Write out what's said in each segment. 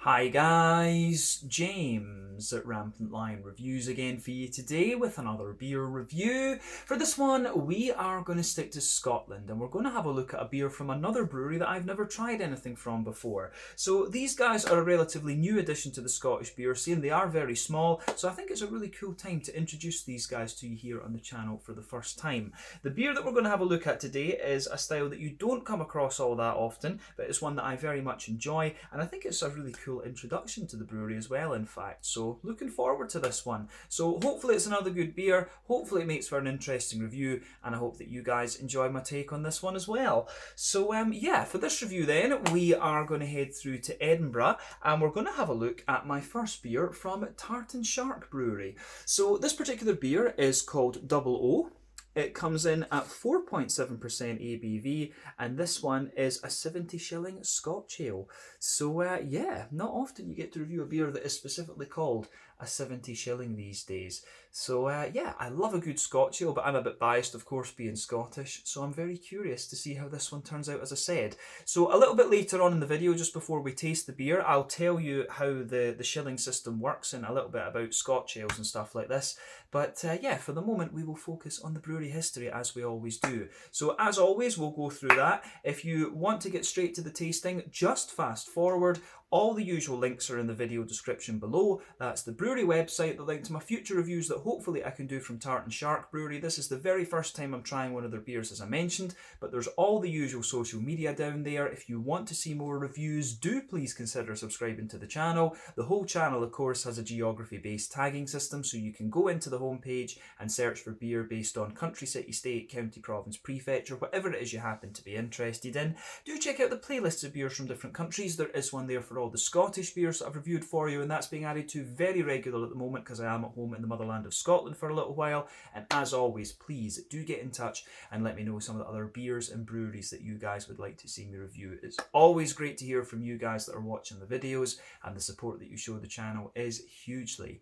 Hi guys, James at Rampant Lion Reviews again for you today with another beer review. For this one, we are going to stick to Scotland and we're going to have a look at a beer from another brewery that I've never tried anything from before. So these guys are a relatively new addition to the Scottish beer scene. They are very small, so I think it's a really cool time to introduce these guys to you here on the channel for the first time. The beer that we're going to have a look at today is a style that you don't come across all that often, but it's one that I very much enjoy, and I think it's a really cool introduction to the brewery as well, in fact. So looking forward to this one. So hopefully it's another good beer, hopefully it makes for an interesting review, and I hope that you guys enjoy my take on this one as well. So yeah, for this review then, we are going to head through to Edinburgh and we're going to have a look at my first beer from Tartan Brewery. So this particular beer is called Double O. It comes in at 4.7% ABV, and this one is a 70 shilling Scotch ale. So yeah, not often you get to review a beer that is specifically called a 70 shilling these days. So yeah, I love a good Scotch ale, but I'm a bit biased, of course, being Scottish, so I'm very curious to see how this one turns out, as I said. So a little bit later on in the video, just before we taste the beer, I'll tell you how the shilling system works and a little bit about Scotch ales and stuff like this. But yeah, for the moment, we will focus on the brewery history as we always do. So as always, we'll go through that. If you want to get straight to the tasting, just fast forward. All the usual links are in the video description below. That's the brewery website, the link to my future reviews that hopefully I can do from Tartan Brewery. This is the very first time I'm trying one of their beers, as I mentioned, but there's all the usual social media down there. If you want to see more reviews, do please consider subscribing to the channel. The whole channel, of course, has a geography-based tagging system, so you can go into the homepage and search for beer based on country, city, state, county, province, prefecture, whatever it is you happen to be interested in. Do check out the playlists of beers from different countries. There is one there for all the Scottish beers that I've reviewed for you, and that's being added to very regular at the moment because I am at home in the motherland of Scotland for a little while. And as always, please do get in touch and let me know some of the other beers and breweries that you guys would like to see me review. It's always great to hear from you guys that are watching the videos, and the support that you show the channel is hugely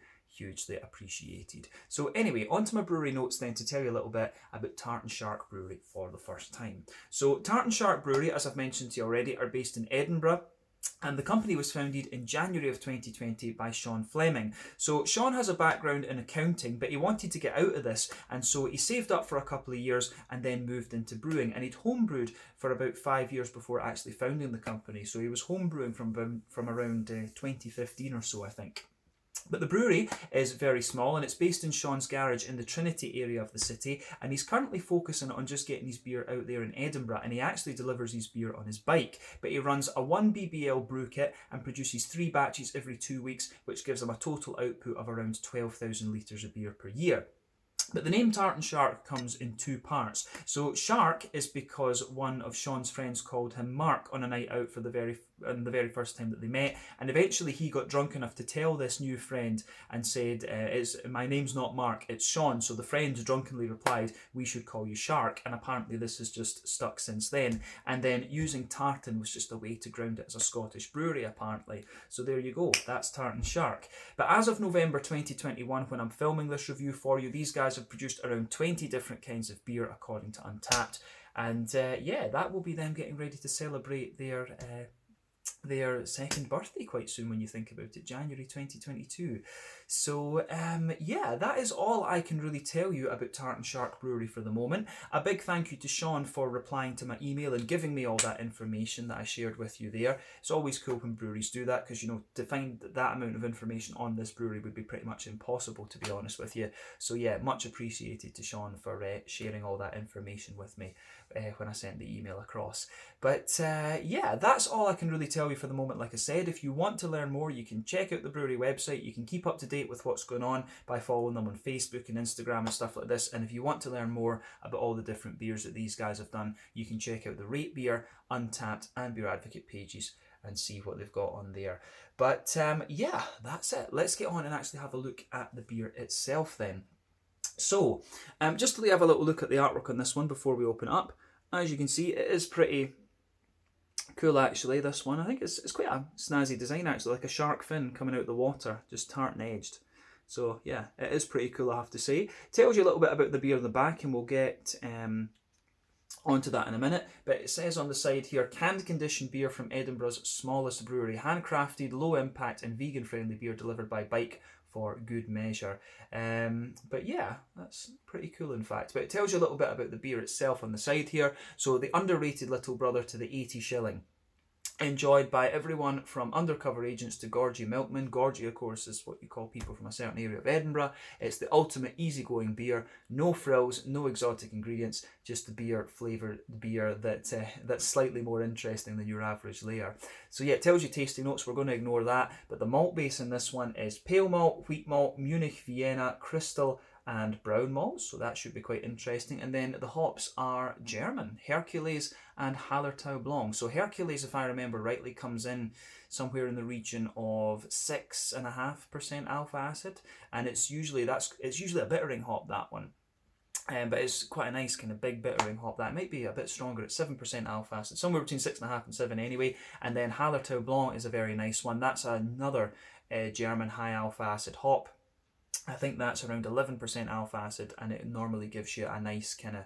appreciated. So anyway, on to my brewery notes then to tell you a little bit about Tartan Brewery for the first time. So Tartan Brewery, as I've mentioned to you already, are based in Edinburgh. And the company was founded in January of 2020 by Sean Fleming. So Sean has a background in accounting, but he wanted to get out of this, and so he saved up for a couple of years and then moved into brewing. And he'd homebrewed for about 5 years before actually founding the company. So he was homebrewing from around 2015 or so, I think. But the brewery is very small and it's based in Sean's garage in the Trinity area of the city, and he's currently focusing on just getting his beer out there in Edinburgh, and he actually delivers his beer on his bike. But he runs a 1 BBL brew kit and produces 3 batches every 2 weeks, which gives him a total output of around 12,000 litres of beer per year. But the name Tartan comes in 2 parts. So Shark is because one of Sean's friends called him Mark on a night out for the very first time that they met, and eventually he got drunk enough to tell this new friend and said, my name's not Mark, it's Sean. So the friend drunkenly replied, we should call you Shark, and apparently this has just stuck since then. And then using Tartan was just a way to ground it as a Scottish brewery, apparently. So there you go, that's Tartan Shark. But as of November 2021, when I'm filming this review for you, these guys have produced around 20 different kinds of beer according to Untappd, and yeah, that will be them getting ready to celebrate their second birthday quite soon when you think about it, January 2022. So yeah, that is all I can really tell you about Tartan Brewery for the moment. A big thank you to Sean for replying to my email and giving me all that information that I shared with you there. It's always cool when breweries do that, because you know, to find that amount of information on this brewery would be pretty much impossible, to be honest with you. So yeah, much appreciated to Sean for sharing all that information with me when I sent the email across. But yeah, that's all I can really tell you for the moment. Like I said, if you want to learn more, you can check out the brewery website. You can keep up to date with what's going on by following them on Facebook and Instagram and stuff like this. And if you want to learn more about all the different beers that these guys have done, you can check out the Rate Beer, Untappd and Beer Advocate pages and see what they've got on there. But yeah, that's it. Let's get on and actually have a look at the beer itself then. So just to have a little look at the artwork on this one before we open it up. As you can see, it is pretty cool actually, this one. I think it's quite a snazzy design actually, like a shark fin coming out of the water, just tartan edged. So yeah, it is pretty cool, I have to say. Tells you a little bit about the beer in the back, and we'll get Onto that in a minute, but it says on the side here, canned conditioned beer from Edinburgh's smallest brewery, handcrafted, low impact and vegan friendly beer delivered by bike for good measure. But yeah, that's pretty cool in fact. But it tells you a little bit about the beer itself on the side here. So the underrated little brother to the 80 shilling. Enjoyed by everyone from undercover agents to gorgy milkmen. Gorgy, of course, is what you call people from a certain area of Edinburgh. It's the ultimate easygoing beer. No frills, no exotic ingredients, just the beer flavoured beer that's slightly more interesting than your average layer. So yeah, it tells you tasting notes. We're going to ignore that. But the malt base in this one is pale malt, wheat malt, Munich, Vienna, crystal, and brown malts, so that should be quite interesting. And then the hops are German, Hercules and Hallertau Blanc. So Hercules, if I remember rightly, comes in somewhere in the region of 6.5% alpha acid, and it's usually a bittering hop, that one. But it's quite a nice kind of big bittering hop. That might be a bit stronger at 7% alpha acid, somewhere between 6.5 and 7 anyway. And then Hallertau Blanc is a very nice one. That's another German high alpha acid hop. I think that's around 11% alpha acid, and it normally gives you a nice kind of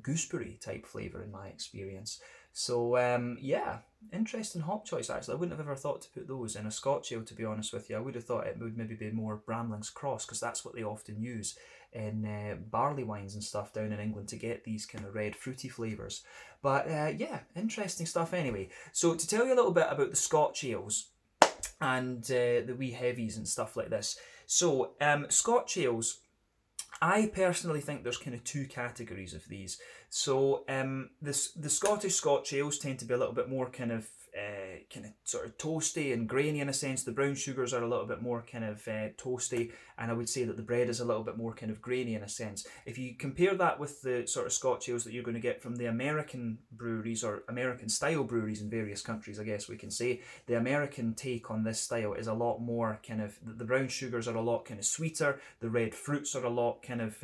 gooseberry type flavour in my experience. So yeah, interesting hop choice actually. I wouldn't have ever thought to put those in a Scotch ale, to be honest with you. I would have thought it would maybe be more Bramling's Cross, because that's what they often use in barley wines and stuff down in England to get these kind of red fruity flavours. But yeah, interesting stuff anyway. So to tell you a little bit about the Scotch ales and the wee heavies and stuff like this. So Scotch ales, I personally think there's kind of two categories of these. So the Scottish Scotch ales tend to be a little bit more kind of sort of toasty and grainy in a sense. The brown sugars are a little bit more kind of toasty, and I would say that the bread is a little bit more kind of grainy in a sense. If you compare that with the sort of Scotch ales that you're going to get from the American breweries or American style breweries in various countries, I guess we can say, the American take on this style is a lot more kind of, the brown sugars are a lot kind of sweeter, the red fruits are a lot kind of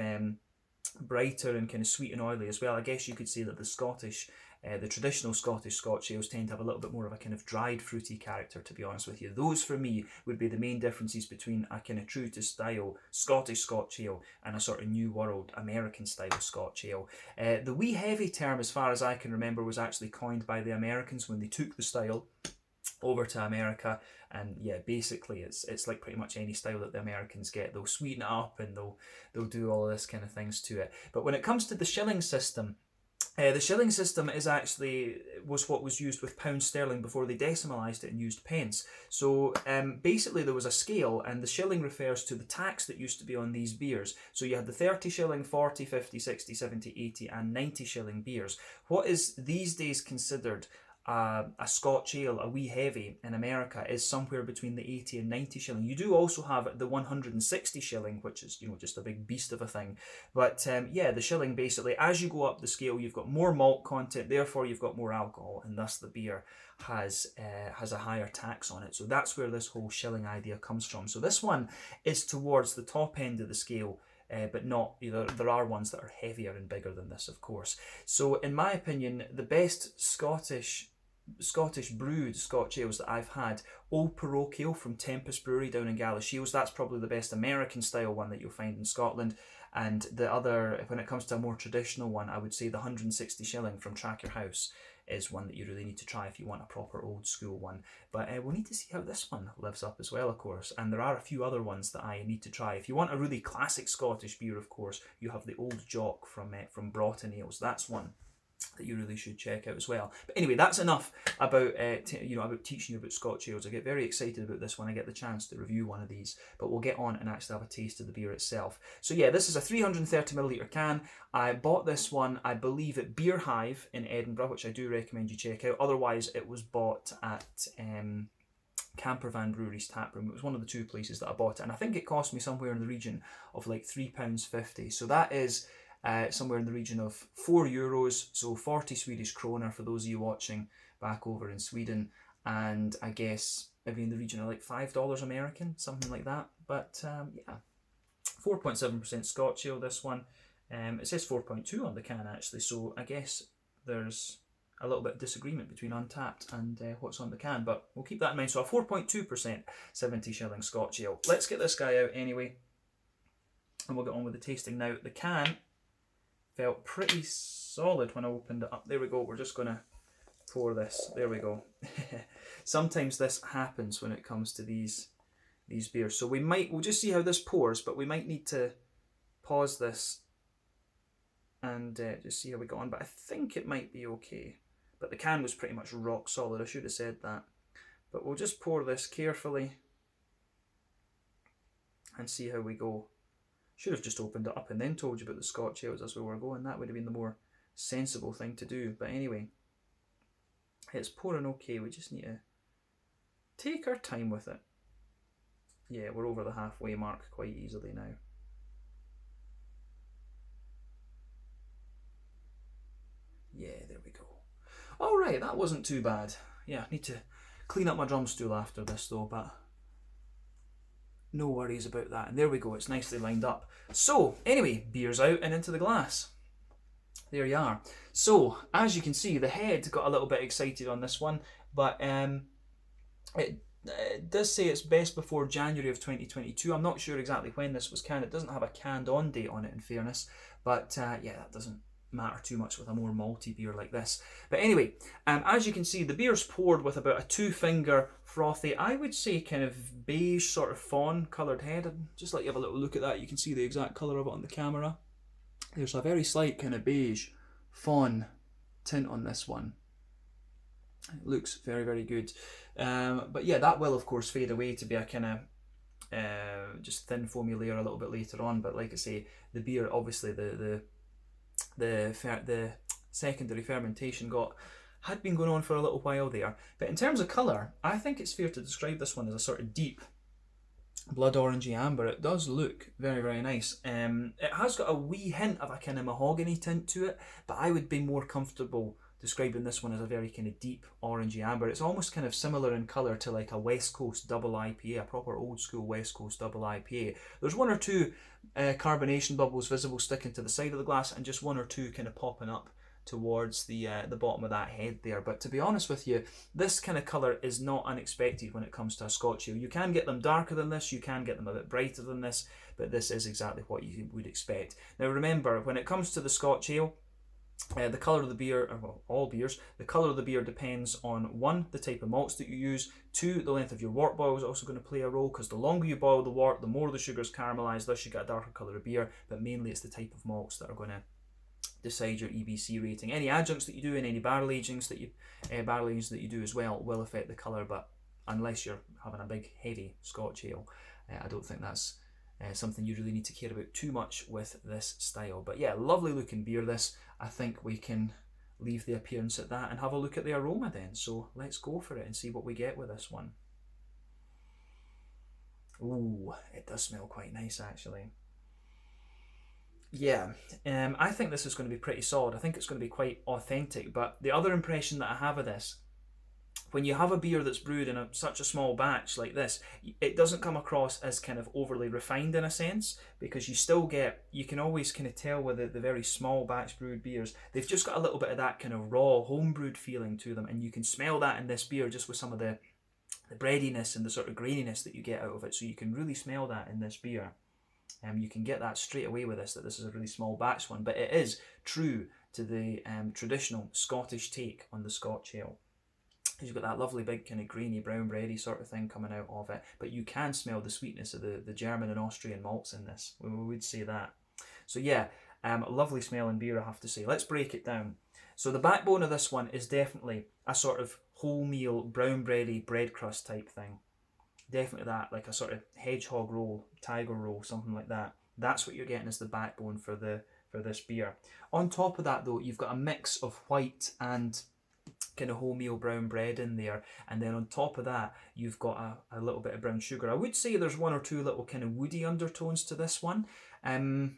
brighter and kind of sweet and oily as well. I guess you could say that the traditional Scottish Scotch ales tend to have a little bit more of a kind of dried fruity character, to be honest with you. Those for me would be the main differences between a kind of true to style Scottish Scotch ale and a sort of new world American style Scotch ale. The wee heavy term, as far as I can remember, was actually coined by the Americans when they took the style over to America. And yeah, basically it's like pretty much any style that the Americans get. They'll sweeten it up and they'll do all of this kind of things to it. But when it comes to the shilling system, the shilling system was what was used with pound sterling before they decimalised it and used pence. So basically there was a scale, and the shilling refers to the tax that used to be on these beers. So you had the 30 shilling, 40, 50, 60, 70, 80 and 90 shilling beers. What is these days considered a Scotch ale, a wee heavy in America, is somewhere between the 80 and 90 shilling. You do also have the 160 shilling, which is, just a big beast of a thing. But yeah, the shilling, basically, as you go up the scale, you've got more malt content, therefore you've got more alcohol, and thus the beer has a higher tax on it. So that's where this whole shilling idea comes from. So this one is towards the top end of the scale, but not, there are ones that are heavier and bigger than this, of course. So in my opinion, the best Scottish brewed Scotch ales that I've had, Old Parochial from Tempest Brewery down in Galashiels, that's probably the best American style one that you'll find in Scotland. And the other, when it comes to a more traditional one, I would say the 160 shilling from Track Your House is one that you really need to try if you want a proper old school one. But we'll need to see how this one lives up as well, of course. And there are a few other ones that I need to try. If you want a really classic Scottish beer, of course, you have the Old Jock from Broughton Ales. That's one that you really should check out as well. But anyway, that's enough about about teaching you about Scotch ales. I get very excited about this when I get the chance to review one of these, but we'll get on and actually have a taste of the beer itself. So yeah, this is a 330ml can. I bought this one, I believe, at Beer Hive in Edinburgh, which I do recommend you check out. Otherwise, it was bought at Campervan Brewery's taproom. It was one of the two places that I bought it, and I think it cost me somewhere in the region of like £3.50. So that is somewhere in the region of €4, so 40 Swedish kroner for those of you watching back over in Sweden, and I guess maybe in the region of like $5 American, something like that. But yeah, 4.7% Scotch ale, this one. It says 4.2 on the can actually, so I guess there's a little bit of disagreement between Untappd and what's on the can, but we'll keep that in mind. So a 4.2% 70 shilling Scotch ale. Let's get this guy out anyway, and we'll get on with the tasting now. The can felt pretty solid when I opened it up. There we go. We're just going to pour this. There we go. Sometimes this happens when it comes to these beers. So we'll just see how this pours, but we might need to pause this and just see how we go on. But I think it might be okay. But the can was pretty much rock solid. I should have said that. But we'll just pour this carefully and see how we go. Should have just opened it up and then told you about the Scotch ales as we were going. That would have been the more sensible thing to do. But anyway, it's pouring okay. We just need to take our time with it. Yeah, we're over the halfway mark quite easily now. Yeah, there we go. Alright, that wasn't too bad. Yeah, I need to clean up my drum stool after this though, but no worries about that. And there we go, it's nicely lined up. So, anyway, beer's out and into the glass. There you are. So, as you can see, the head got a little bit excited on this one, but it does say it's best before January of 2022. I'm not sure exactly when this was canned. It doesn't have a canned on date on it, in fairness, but yeah, that doesn't matter too much with a more malty beer like this. But anyway, as you can see, the beer's poured with about a 2-finger frothy, I would say kind of beige sort of fawn coloured head. I'd just let you have a little look at that. You can see the exact colour of it on the camera. There's a very slight kind of beige fawn tint on this one. It looks very, very good. But yeah, that will of course fade away to be a kind of just thin foamy layer a little bit later on. But like I say, the beer, obviously the secondary fermentation had been going on for a little while there. But in terms of colour, I think it's fair to describe this one as a sort of deep blood orangey amber. It does look very, very nice. It has got a wee hint of a kind of mahogany tint to it, but I would be more comfortable describing this one as a very kind of deep orangey amber. It's almost kind of similar in colour to like a West Coast double IPA, a proper old school West Coast double IPA. There's one or two carbonation bubbles visible sticking to the side of the glass, and just one or two kind of popping up towards the bottom of that head there. But to be honest with you, this kind of colour is not unexpected when it comes to a Scotch ale. You can get them darker than this, you can get them a bit brighter than this, but this is exactly what you would expect. Now remember, when it comes to the Scotch ale, the colour of the beer, well, all beers, the colour of the beer depends on 1, the type of malts that you use, 2, the length of your wort boil is also going to play a role, because the longer you boil the wort, the more the sugars caramelize, thus you get a darker colour of beer, but mainly it's the type of malts that are going to decide your EBC rating. Any adjuncts that you do and any barrel agings that you do as well will affect the colour, but unless you're having a big heavy Scotch ale, I don't think that's something you really need to care about too much with this style. But yeah, lovely looking beer this. I think we can leave the appearance at that and have a look at the aroma then. So let's go for it and see what we get with this one. Ooh, it does smell quite nice actually. Yeah, I think this is going to be pretty solid. I think it's going to be quite authentic. But the other impression that I have of this, when you have a beer that's brewed in such a small batch like this, it doesn't come across as kind of overly refined in a sense, because you can always kind of tell with the very small batch brewed beers, they've just got a little bit of that kind of raw home-brewed feeling to them, and you can smell that in this beer just with some of the breadiness and the sort of graininess that you get out of it. So you can really smell that in this beer. You can get that straight away with this, that this is a really small batch one, but it is true to the traditional Scottish take on the Scotch ale. You've got that lovely big kind of grainy brown bready sort of thing coming out of it, but you can smell the sweetness of the German and Austrian malts in this. We would say that. So yeah, lovely smelling beer, I have to say. Let's break it down. So the backbone of this one is definitely a sort of wholemeal brown bready bread crust type thing. Definitely that, like a sort of hedgehog roll, tiger roll, something like that. That's what you're getting as the backbone for this beer. On top of that though, you've got a mix of white and kind of wholemeal brown bread in there, and then on top of that you've got a little bit of brown sugar. I would say there's one or two little kind of woody undertones to this one. Yeah,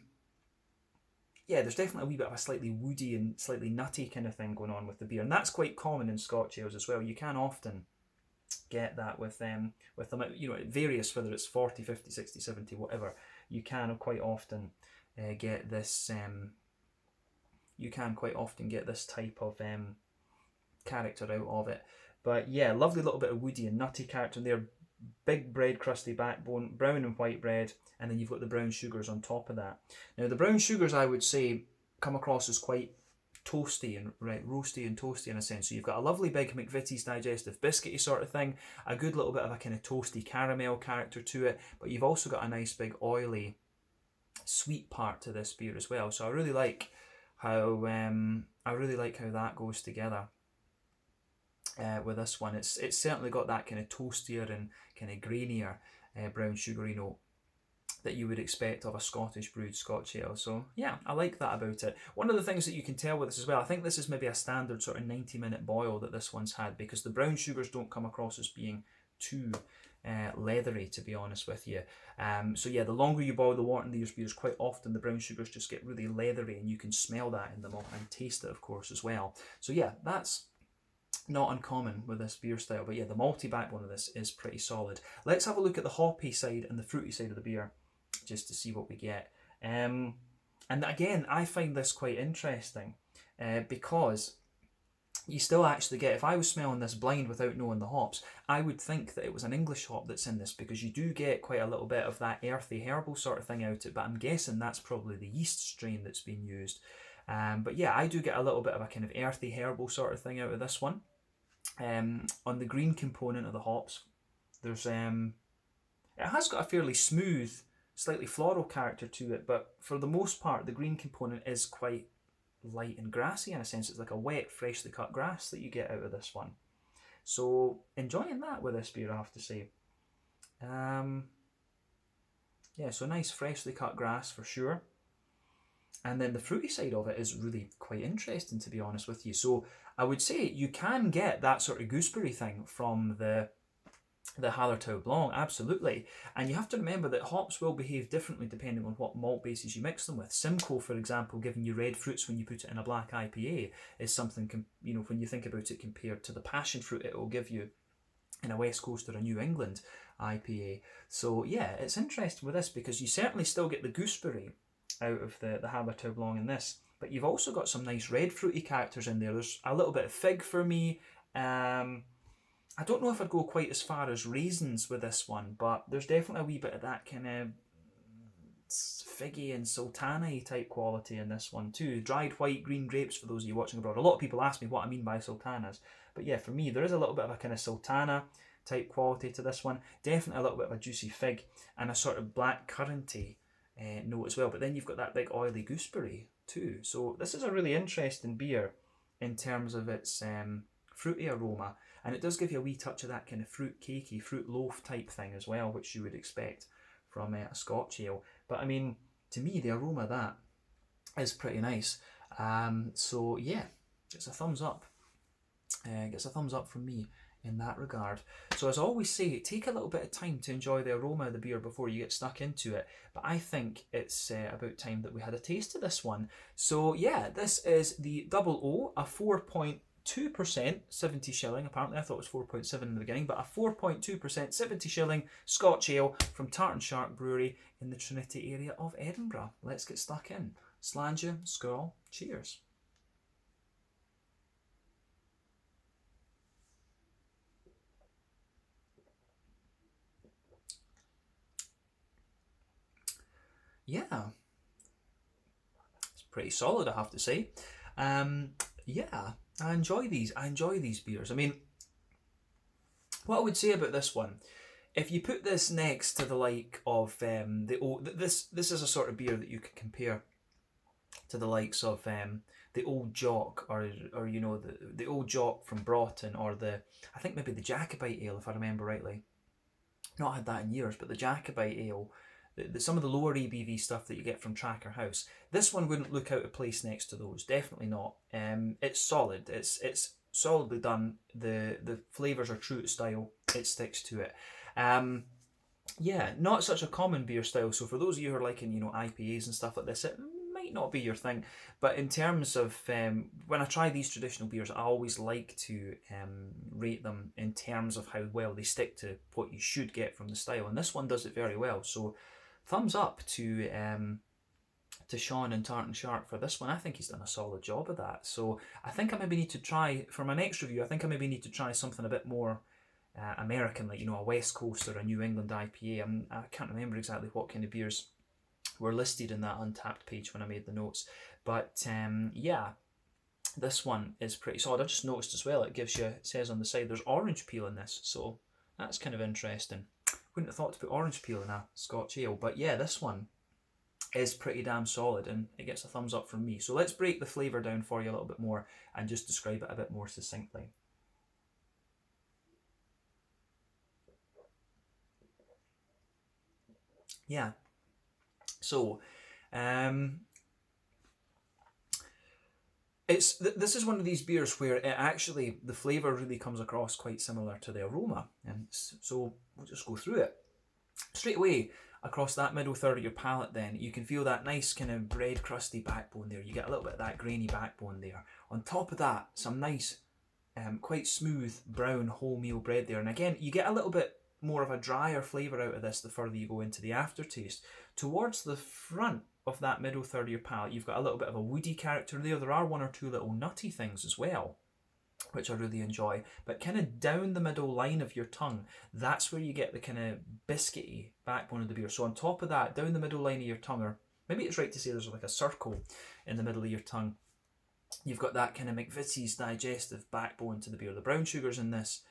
there's definitely a wee bit of a slightly woody and slightly nutty kind of thing going on with the beer, and that's quite common in Scotch ales as well. You can often get that with them, you know, it varies whether it's 40, 50, 60, 70, whatever. You can quite often get this type of character out of it. But yeah, lovely little bit of woody and nutty character in there. Big bread crusty backbone, brown and white bread, and then you've got the brown sugars on top of that. Now the brown sugars, I would say, come across as quite toasty and roasty and toasty in a sense. So you've got a lovely big McVitie's digestive biscuity sort of thing, a good little bit of a kind of toasty caramel character to it, but you've also got a nice big oily sweet part to this beer as well. So I really like how that goes together with this one. It's certainly got that kind of toastier and kind of grainier brown sugary note that you would expect of a Scottish brewed Scotch ale. So yeah, I like that about it. One of the things that you can tell with this as well, I think this is maybe a standard sort of 90-minute boil that this one's had, because the brown sugars don't come across as being too leathery, to be honest with you. So yeah, the longer you boil the water in these beers, quite often the brown sugars just get really leathery, and you can smell that in them and taste it, of course, as well. So yeah, that's not uncommon with this beer style. But yeah, the malty backbone of this is pretty solid. Let's have a look at the hoppy side and the fruity side of the beer, just to see what we get. And again, I find this quite interesting because you still actually get, if I was smelling this blind without knowing the hops, I would think that it was an English hop that's in this, because you do get quite a little bit of that earthy herbal sort of thing out of it, but I'm guessing that's probably the yeast strain that's been used. But yeah, I do get a little bit of a kind of earthy herbal sort of thing out of this one. On the green component of the hops, there's it has got a fairly smooth, slightly floral character to it, but for the most part the green component is quite light and grassy in a sense. It's like a wet, freshly cut grass that you get out of this one. So enjoying that with this beer, I have to say. Yeah, so nice freshly cut grass for sure. And then the fruity side of it is really quite interesting, to be honest with you. So I would say you can get that sort of gooseberry thing from the Hallertau Blanc, absolutely. And you have to remember that hops will behave differently depending on what malt bases you mix them with. Simcoe, for example, giving you red fruits when you put it in a black IPA is something, you know, when you think about it compared to the passion fruit it will give you in a West Coast or a New England IPA. So yeah, it's interesting with this because you certainly still get the gooseberry out of the Hallertau Blanc in this, but you've also got some nice red fruity characters in there. There's a little bit of fig for me. I don't know if I'd go quite as far as raisins with this one, but there's definitely a wee bit of that kind of figgy and sultana-y type quality in this one too. Dried white green grapes, for those of you watching abroad. A lot of people ask me what I mean by sultanas, but yeah, for me there is a little bit of a kind of sultana type quality to this one. Definitely a little bit of a juicy fig and a sort of black curranty note as well, but then you've got that big oily gooseberry too. So this is a really interesting beer in terms of its fruity aroma, and it does give you a wee touch of that kind of fruit cakey, fruit loaf type thing as well, which you would expect from a Scotch ale. But I mean, to me, the aroma of that is pretty nice. So yeah, gets a thumbs up. Gets a thumbs up from me in that regard. So as I always say, take a little bit of time to enjoy the aroma of the beer before you get stuck into it. But I think it's about time that we had a taste of this one. So yeah, this is the Double O, a 4.2%, 70 shilling. Apparently I thought it was 4.7 in the beginning, but a 4.2%, 70 shilling Scotch ale from Tartan Brewery in the Trinity area of Edinburgh. Let's get stuck in. Slàinte, skål, cheers. Yeah, it's pretty solid, I have to say. Yeah, I enjoy these. I enjoy these beers. I mean, what I would say about this one, if you put this next to the like of this is a sort of beer that you can compare to the likes of the Old Jock, or you know, the Old Jock from Broughton, or I think maybe the Jacobite Ale, if I remember rightly. Not had that in years, but the Jacobite Ale. Some of the lower ABV stuff that you get from Tracker House. This one wouldn't look out of place next to those. Definitely not. It's solid. It's solidly done. The flavours are true to style. It sticks to it. Yeah, not such a common beer style. So for those of you who are liking, you know, IPAs and stuff like this, it might not be your thing. But in terms of when I try these traditional beers, I always like to rate them in terms of how well they stick to what you should get from the style, and this one does it very well. So thumbs up to Sean and Tartan Shark for this one. I think he's done a solid job of that. So I think I maybe need to try, for my next review, I think I maybe need to try something a bit more American, like, you know, a West Coast or a New England IPA. I can't remember exactly what kind of beers were listed in that Untappd page when I made the notes. But yeah, this one is pretty solid. I've just noticed as well, it says on the side there's orange peel in this, so that's kind of interesting. Wouldn't have thought to put orange peel in a Scotch ale, but yeah, this one is pretty damn solid and it gets a thumbs up from me. So let's break the flavour down for you a little bit more and just describe it a bit more succinctly. Yeah, so this is one of these beers where it actually, the flavour really comes across quite similar to the aroma, and so we'll just go through it. Straight away, across that middle third of your palate then, you can feel that nice kind of bread crusty backbone there. You get a little bit of that grainy backbone there. On top of that, some nice, quite smooth brown wholemeal bread there. And again, you get a little bit more of a drier flavour out of this the further you go into the aftertaste. Towards the front of that middle third of your palate, you've got a little bit of a woody character there. There are one or two little nutty things as well, which I really enjoy. But kind of down the middle line of your tongue, that's where you get the kind of biscuity backbone of the beer. So on top of that, down the middle line of your tongue, or maybe it's right to say there's like a circle in the middle of your tongue, you've got that kind of McVitie's digestive backbone to the beer. The brown sugars in this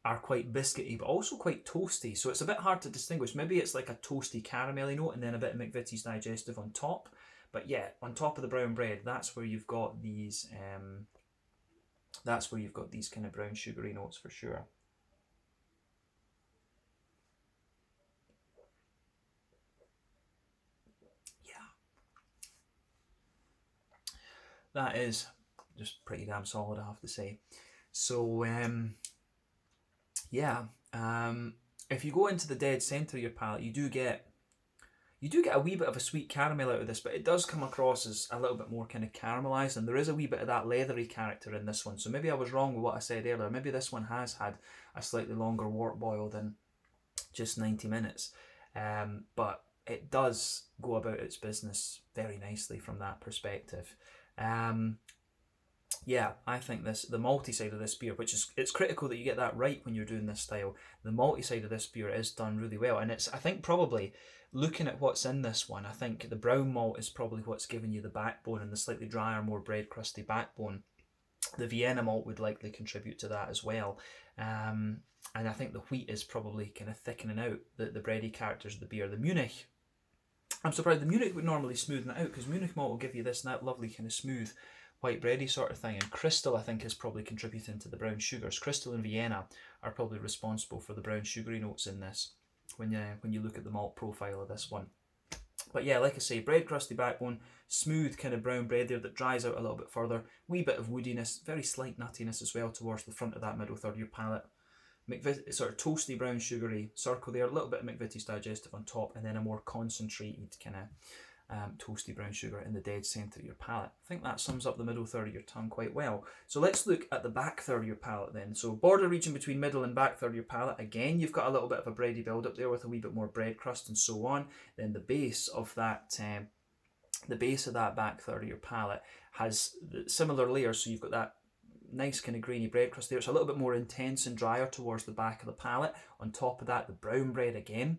are quite biscuity, but also quite toasty. So it's a bit hard to distinguish. Maybe it's like a toasty caramelly note and then a bit of McVitie's digestive on top. But yeah, on top of the brown bread, that's where you've got these kind of brown sugary notes for sure. Yeah. That is just pretty damn solid, I have to say. So, yeah, if you go into the dead centre of your palate, you do get a wee bit of a sweet caramel out of this, but it does come across as a little bit more kind of caramelised, and there is a wee bit of that leathery character in this one. So maybe I was wrong with what I said earlier. Maybe this one has had a slightly longer wort boil than just 90 minutes. But it does go about its business very nicely from that perspective. Yeah, I think the malty side of this beer, it's critical that you get that right when you're doing this style. The malty side of this beer is done really well, and I think probably looking at what's in this one, I think the brown malt is probably what's giving you the backbone and the slightly drier, more bread crusty backbone. The Vienna malt would likely contribute to that as well. And I think the wheat is probably kind of thickening out the bready characters of the beer. The Munich, I'm surprised the Munich would normally smoothen it out, because Munich malt will give you this lovely kind of smooth white bready sort of thing, and Crystal I think is probably contributing to the brown sugars. Crystal and Vienna are probably responsible for the brown sugary notes in this when you look at the malt profile of this one. But yeah, like I say, bread crusty backbone, smooth kind of brown bread there that dries out a little bit further, wee bit of woodiness, very slight nuttiness as well towards the front of that middle third of your palate. Sort of toasty brown sugary circle there, a little bit of McVitie's digestive on top, and then a more concentrated kind of toasty brown sugar in the dead centre of your palate. I think that sums up the middle third of your tongue quite well. So let's look at the back third of your palate then. So border region between middle and back third of your palate. Again, you've got a little bit of a bready build up there with a wee bit more bread crust and so on. Then the base of that back third of your palate has similar layers. So you've got that nice kind of grainy bread crust there. It's a little bit more intense and drier towards the back of the palate. On top of that, the brown bread again.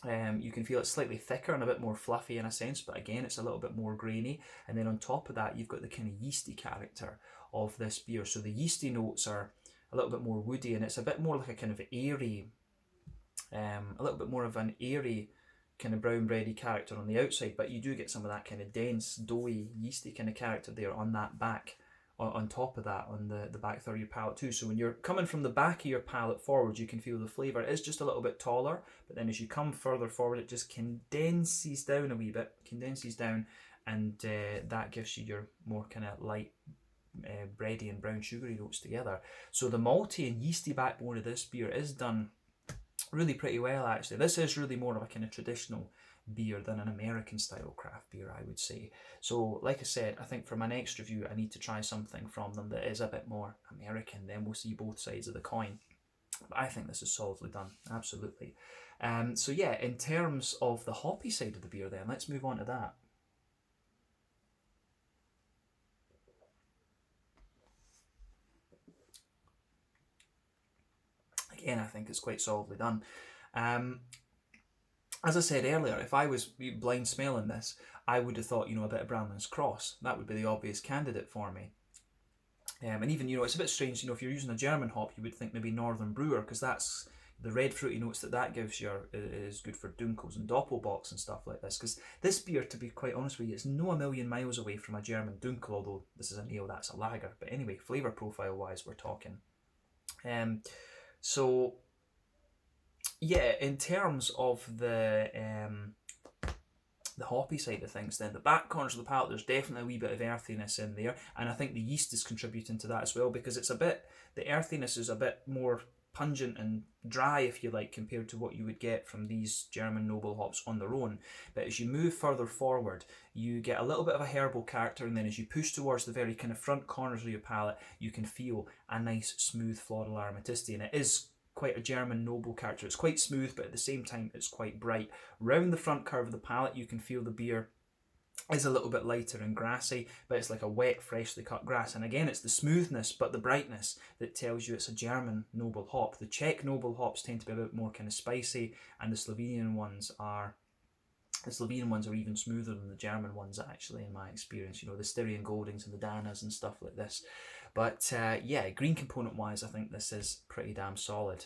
You can feel it's slightly thicker and a bit more fluffy in a sense, but again, it's a little bit more grainy. And then on top of that, you've got the kind of yeasty character of this beer. So the yeasty notes are a little bit more woody, and it's a bit more like a kind of airy, a little bit more of an airy kind of brown bready character on the outside, but you do get some of that kind of dense, doughy, yeasty kind of character there on that back. On top of that, on the back third of your palate too. So when you're coming from the back of your palate forward, you can feel the flavour is just a little bit taller, but then as you come further forward, it just condenses down a wee bit, and that gives you your more kind of light bready and brown sugary notes together. So the malty and yeasty backbone of this beer is done really pretty well, actually. This is really more of a kind of traditional beer than an American style craft beer, I would say. So like I said, I think for my next review I need to try something from them that is a bit more American, then we'll see both sides of the coin. But I think this is solidly done, absolutely. So yeah, in terms of the hoppy side of the beer then, let's move on to that. Again, I think it's quite solidly done. as I said earlier, if I was blind smelling this, I would have thought, a bit of Bramlin's Cross. That would be the obvious candidate for me. And even, it's a bit strange, if you're using a German hop, you would think maybe Northern Brewer, because that's the red fruity notes that gives you is good for Dunkels and Doppelbocks and stuff like this. Because this beer, to be quite honest with you, it's no a million miles away from a German Dunkel, although this is an ale, that's a lager. But anyway, flavour profile wise, we're talking. So yeah, in terms of the hoppy side of things, then the back corners of the palate, there's definitely a wee bit of earthiness in there, and I think the yeast is contributing to that as well, because the earthiness is a bit more pungent and dry, if you like, compared to what you would get from these German noble hops on their own. But as you move further forward, you get a little bit of a herbal character, and then as you push towards the very kind of front corners of your palate, you can feel a nice smooth floral aromaticity, and it is quite a German noble character. It's quite smooth, but at the same time it's quite bright. Round the front curve of the palate, you can feel the beer is a little bit lighter and grassy, but it's like a wet, freshly cut grass. And again, it's the smoothness, but the brightness that tells you it's a German noble hop. The Czech noble hops tend to be a bit more kind of spicy, and the Slovenian ones are even smoother than the German ones, actually, in my experience. The Styrian Goldings and the Danas and stuff like this. But yeah, green component wise, I think this is pretty damn solid.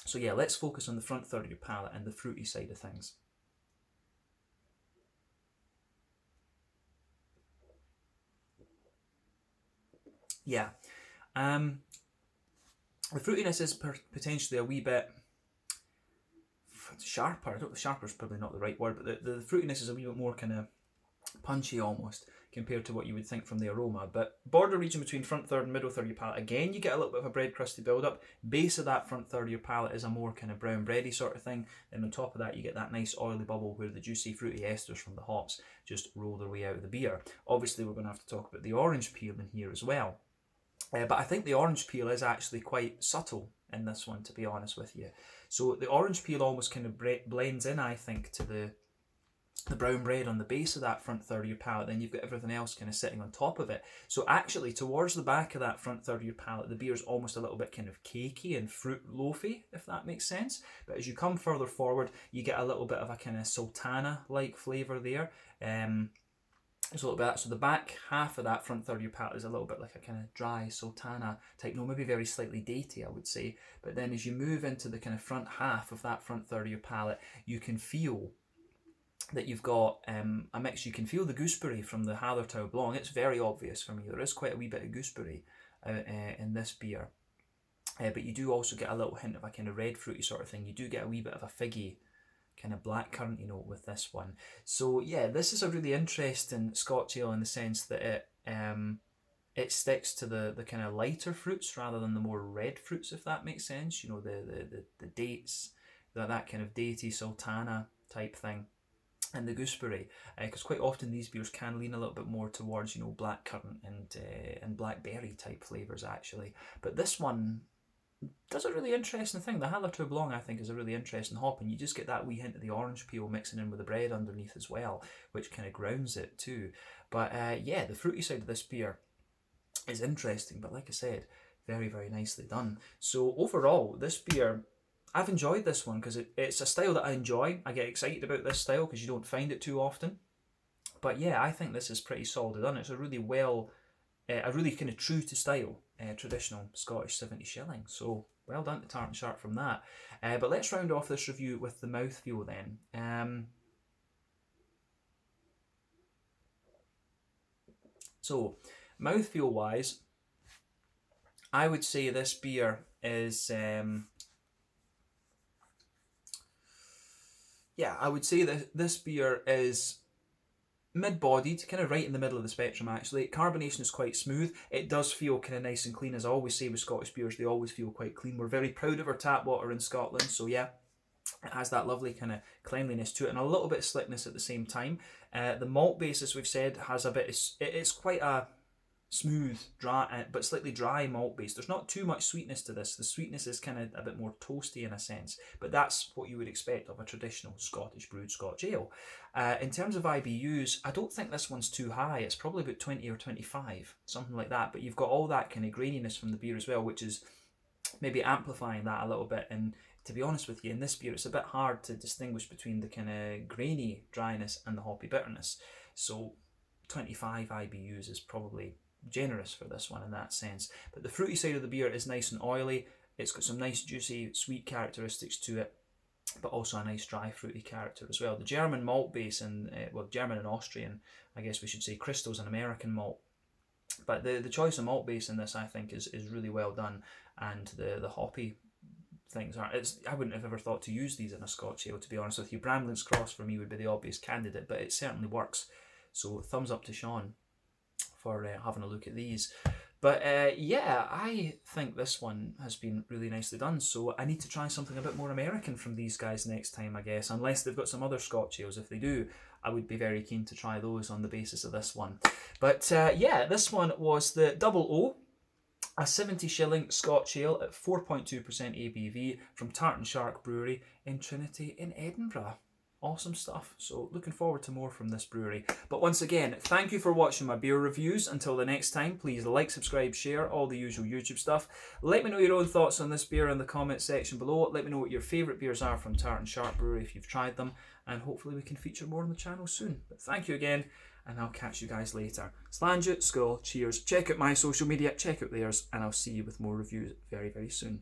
So yeah, let's focus on the front third of your palate and the fruity side of things. Yeah, the fruitiness is potentially a wee bit sharper. Sharper is probably not the right word, but the fruitiness is a wee bit more kind of punchy almost, compared to what you would think from the aroma. But border region between front third and middle third of your palate, again, you get a little bit of a bread crusty build up. Base of that front third of your palate is a more kind of brown bready sort of thing. Then on top of that, you get that nice oily bubble where the juicy fruity esters from the hops just roll their way out of the beer. Obviously, we're going to have to talk about the orange peel in here as well. But I think the orange peel is actually quite subtle in this one, to be honest with you. So the orange peel almost kind of blends in, I think, to the brown bread on the base of that front third of your palate. Then you've got everything else kind of sitting on top of it. So actually, towards the back of that front third of your palate, the beer's almost a little bit kind of cakey and fruit loafy, if that makes sense. But as you come further forward, you get a little bit of a kind of sultana-like flavour there. It's a little bit, so the back half of that front third of your palate is a little bit like a kind of dry sultana type, maybe very slightly datey, I would say. But then as you move into the kind of front half of that front third of your palate, you can feel that you've got a mix. You can feel the gooseberry from the Hallertau Blanc. It's very obvious for me. There is quite a wee bit of gooseberry in this beer. But you do also get a little hint of a kind of red fruity sort of thing. You do get a wee bit of a figgy kind of black curranty note with this one. So yeah, this is a really interesting Scotch ale in the sense that it sticks to the kind of lighter fruits rather than the more red fruits, if that makes sense. The dates, that kind of datey sultana type thing, and the gooseberry, because quite often these beers can lean a little bit more towards black currant and blackberry type flavours actually. But this one does a really interesting thing. The Hallertau Blanc, I think, is a really interesting hop, and you just get that wee hint of the orange peel mixing in with the bread underneath as well, which kind of grounds it too. But yeah, the fruity side of this beer is interesting, but like I said, very, very nicely done. So overall, this beer, I've enjoyed this one because it's a style that I enjoy. I get excited about this style because you don't find it too often. But yeah, I think this is pretty solid done. It's a really kind of true to style, traditional Scottish 70 shilling. So well done to Tartan Sharp from that. But let's round off this review with the mouthfeel then. So mouthfeel wise, I would say this beer is I would say that this beer is mid-bodied, kind of right in the middle of the spectrum actually. Carbonation is quite smooth. It does feel kind of nice and clean. As I always say with Scottish beers, they always feel quite clean. We're very proud of our tap water in Scotland, so yeah, it has that lovely kind of cleanliness to it and a little bit of slickness at the same time. The malt base, as we've said, has a bit of, it's quite a smooth, dry, but slightly dry malt base. There's not too much sweetness to this. The sweetness is kind of a bit more toasty in a sense, but that's what you would expect of a traditional Scottish brewed Scotch ale. In terms of IBUs, I don't think this one's too high. It's probably about 20 or 25, something like that, but you've got all that kind of graininess from the beer as well, which is maybe amplifying that a little bit. And to be honest with you, in this beer, it's a bit hard to distinguish between the kind of grainy dryness and the hoppy bitterness. So 25 IBUs is probably generous for this one in that sense. But the fruity side of the beer is nice and oily. It's got some nice juicy sweet characteristics to it, but also a nice dry fruity character as well. The German malt base, and well, German and Austrian, I guess we should say. Crystal's an American malt, but the choice of malt base in this, I think, is really well done, and the hoppy things are. I wouldn't have ever thought to use these in a Scotch ale, to be honest with you. Bramling's Cross for me would be the obvious candidate, but it certainly works. So thumbs up to Sean for having a look at these. But yeah, I think this one has been really nicely done. So I need to try something a bit more American from these guys next time, I guess. Unless they've got some other Scotch ales. If they do, I would be very keen to try those on the basis of this one. But yeah, this one was the Double O, a 70 shilling Scotch ale at 4.2% ABV from Tartan Brewery in Trinity in Edinburgh. Awesome stuff. So looking forward to more from this brewery. But once again, thank you for watching my beer reviews. Until the next time, please like, subscribe, share, all the usual YouTube stuff. Let me know your own thoughts on this beer in the comment section below. Let me know what your favourite beers are from Tartan Brewery if you've tried them. And hopefully we can feature more on the channel soon. But thank you again, and I'll catch you guys later. Slàinte, skål, cheers. Check out my social media, check out theirs, and I'll see you with more reviews very, very soon.